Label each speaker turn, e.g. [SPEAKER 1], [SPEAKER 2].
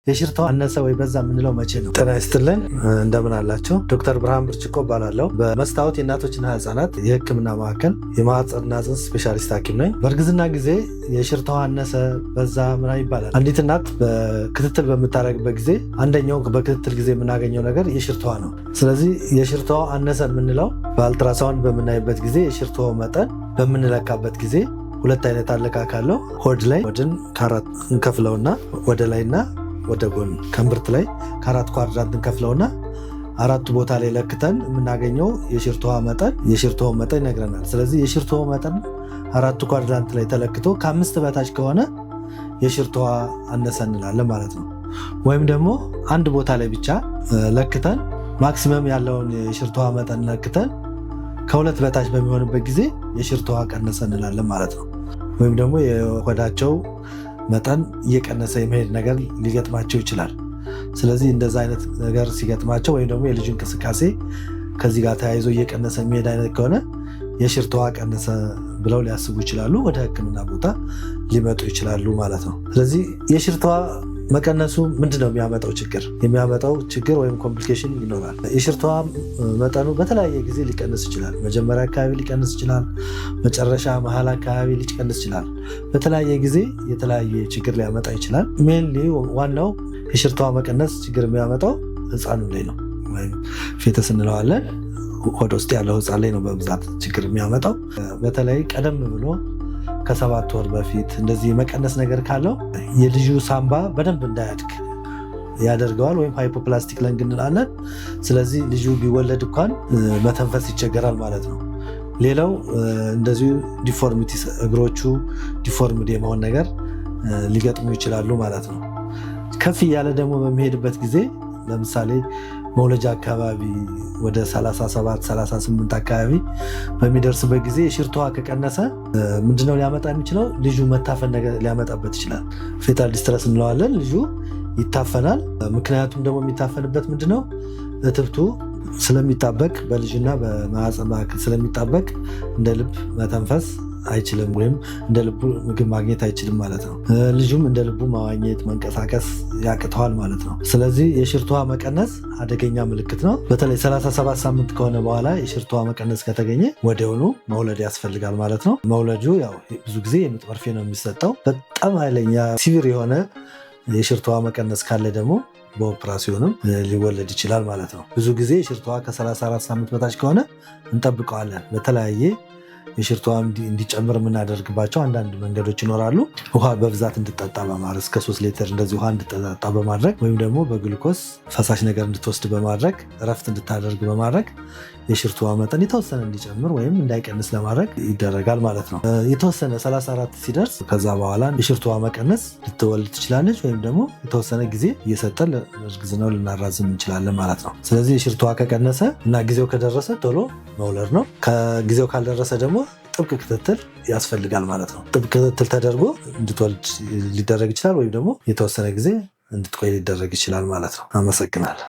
[SPEAKER 1] የሽርታው አነሰ ወይ በዛ የምንለው መቼ ነው? ጤና ይስጥልን፣ እንደምን አላችሁ? ዶክተር ብርሃን ብርጭቆ እባላለሁ። በመስታወት የእናቶችና ህፃናት የህክምና ማዕከል የማህፀንና ጽንስ ስፔሻሊስት ሐኪም ነኝ። በእርግዝና ጊዜ የሽርታው አነሰ በዛ ምናምን ይባላል። አንዲት እናት በክትትል በምታደርግበት ጊዜ አንደኛው በክትትል ጊዜ የምናገኘው ነገር የሽርታዋ ነው። ስለዚህ የሽርታዋ አነሰ የምንለው በአልትራሳውንድ በምናይበት ጊዜ የሽርታው መጠን በምንለካበት ጊዜ ሁለት አይነት አለካክ አለው። ሆድ ላይ ሆድን ከአራት እንከፍለውና ወደ ላይና ወደ ጎን ከእምብርት ላይ ከአራት ኳድራንት እንከፍለውና አራቱ ቦታ ላይ ለክተን የምናገኘው የሽርታዋ መጠን ይነግረናል። ስለዚህ የሽርታዋ መጠን አራቱ ኳድራንት ላይ ተለክቶ ከ5 በታች ከሆነ የሽርታዋ አነሰ እንላለን ማለት ነው። ወይም ደግሞ አንድ ቦታ ላይ ብቻ ለክተን ማክሲመም ያለውን የሽርታዋ መጠን ለክተን ከ2 በታች በሚሆንበት ጊዜ የሽርታዋ ቀነሰ እንላለን ማለት ነው። ወይም ደግሞ የሆዳቸው መጠን እየቀነሰ የመሄድ ነገር ሊገጥማቸው ይችላል። ስለዚህ እንደዛ አይነት ነገር ሲገጥማቸው ወይም ደግሞ የልጅ እንቅስቃሴ ከዚህ ጋር ተያይዞ እየቀነሰ የሚሄድ አይነት ከሆነ የሽርታዋ ቀነሰ ብለው ሊያስቡ ይችላሉ። ወደ ሕክምና ቦታ ሊመጡ ይችላሉ ማለት ነው። ስለዚህ የሽርታዋ መቀነሱ ምንድነው የሚያመጣው ችግር? የሚያመጣው ችግር ወይም ኮምፕሊኬሽን ይኖራል። የሽርታዋ መጠኑ በተለያየ ጊዜ ሊቀንስ ይችላል። መጀመሪያ አካባቢ ሊቀንስ ይችላል። መጨረሻ መሀል አካባቢ ሊቀንስ ይችላል። በተለያየ ጊዜ የተለያየ ችግር ሊያመጣ ይችላል። ሜንሊ ዋናው የሽርታዋ መቀነስ ችግር የሚያመጣው ህፃኑ ላይ ነው፣ ወይም ፌተስ እንለዋለን። ሆድ ውስጥ ያለው ህፃን ላይ ነው በብዛት ችግር የሚያመጣው። በተለይ ቀደም ብሎ ከ7 ወር በፊት እንደዚህ መቀነስ ነገር ካለው የልጁ ሳምባ በደንብ እንዳያድግ ያደርገዋል፣ ወይም ሃይፖፕላስቲክ ለንግ እንላለን። ስለዚህ ልጁ ቢወለድ እንኳን መተንፈስ ይቸገራል ማለት ነው። ሌላው እንደዚሁ ዲፎርሚቲ፣ እግሮቹ ዲፎርምድ የመሆን ነገር ሊገጥሙ ይችላሉ ማለት ነው። ከፍ እያለ ደግሞ በሚሄድበት ጊዜ ለምሳሌ መውለጃ አካባቢ ወደ 37-38 አካባቢ በሚደርስበት ጊዜ የሽርታዋ ከቀነሰ ምንድነው ሊያመጣ የሚችለው? ልጁ መታፈን ነገር ሊያመጣበት ይችላል። ፌታል ዲስትረስ እንለዋለን። ልጁ ይታፈናል። ምክንያቱም ደግሞ የሚታፈንበት ምንድነው? እትብቱ ስለሚጣበቅ በልጅና በማህፀን መካከል ስለሚጣበቅ እንደ ልብ መተንፈስ አይችልም፣ ወይም እንደ ልቡ ምግብ ማግኘት አይችልም ማለት ነው። ልጁም እንደ ልቡ መዋኘት መንቀሳቀስ ያቅተዋል ማለት ነው። ስለዚህ የሽርታዋ መቀነስ አደገኛ ምልክት ነው። በተለይ 37 ሳምንት ከሆነ በኋላ የሽርታዋ መቀነስ ከተገኘ ወዲያውኑ መውለድ ያስፈልጋል ማለት ነው። መውለዱ ያው ብዙ ጊዜ የምጥ መርፌ ነው የሚሰጠው። በጣም ኃይለኛ ሲቪር የሆነ የሽርታዋ መቀነስ ካለ ደግሞ በኦፕራሲዮንም ሊወለድ ይችላል ማለት ነው። ብዙ ጊዜ የሽርታዋ ከ34 ሳምንት በታች ከሆነ እንጠብቀዋለን። በተለያየ የሽርታዋ እንዲጨምር የምናደርግባቸው አንዳንድ መንገዶች ይኖራሉ። ውሃ በብዛት እንድጠጣ በማድረግ እስከ 3 ሊትር እንደዚህ ውሃ እንድጠጣ በማድረግ ወይም ደግሞ በግሉኮስ ፈሳሽ ነገር እንድትወስድ በማድረግ እረፍት እንድታደርግ በማድረግ የሽርታዋ መጠን የተወሰነ እንዲጨምር ወይም እንዳይቀንስ ለማድረግ ይደረጋል ማለት ነው። የተወሰነ 34 ሲደርስ ከዛ በኋላ የሽርታዋ መቀነስ ልትወልድ ትችላለች፣ ወይም ደግሞ የተወሰነ ጊዜ እየሰጠን እርግዝናው ልናራዝም እንችላለን ማለት ነው። ስለዚህ የሽርታዋ ከቀነሰ እና ጊዜው ከደረሰ ቶሎ መውለድ ነው። ከጊዜው ካልደረሰ ደግሞ ጥብቅ ክትትል ያስፈልጋል ማለት ነው። ጥብቅ ክትትል ተደርጎ እንድትወልድ ሊደረግ ይችላል፣ ወይም ደግሞ የተወሰነ ጊዜ እንድትቆይ ሊደረግ ይችላል ማለት ነው። አመሰግናለሁ።